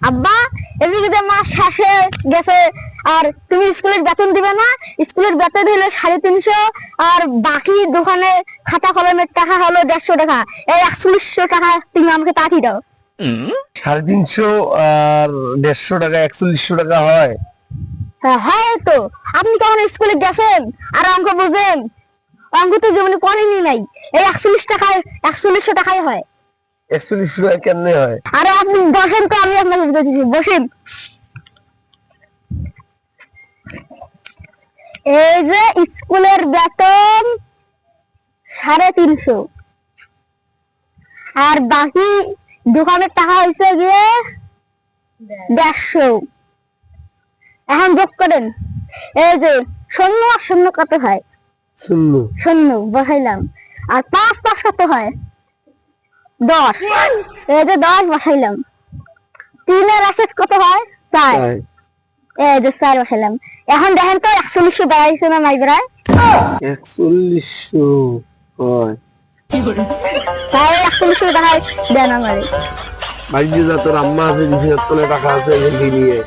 আব্বা এদিকে যে মাস শেষে গেছে আর তুমি স্কুলের বেতন দিবে না? স্কুলের বেতন হলো 350, আর বাকি দোকানে খাতা কলমের টাকা হলো 150 টাকা। এই 4100 টাকা তুমি আমাকে পাঠিয়ে দাও। 350 আর 150 টাকা 4100 টাকা হয়? হ্যাঁ হয় তো। আপনি কখন স্কুলে গেছেন আর অঙ্ক বুঝেন? অঙ্ক তো জীবনে করেনি নাই। এই 4100 টাকায় হয়। 4100 টাকা কেমনে হয়? আরে আপনি বসেন তো, আমি আপনাকে বুঝাচ্ছি, বসেন। এই যে স্কুলের বেতন 350, আর বাকি দোকানের টাকা হয়েছে গিয়ে 150। এখন যোগ করেন। এই যে শূন্য আর শূন্য কত হয়? শূন্য বসাইলাম। আর 5 5 কত হয়? 10। এই যে 10 বসাইলাম। 3 আর 1 কত হয়? 4। এই যে 4 বসাইলাম। এখন দেখেন তো 4100 দাঁড়াইছে না নাই দাঁড়ায়? 4100 হয়। তাই 4100 টাকায় দেন আমারে। ভাই যে তোর আম্মা আছে, 2000 টাকা আছে, নিয়ে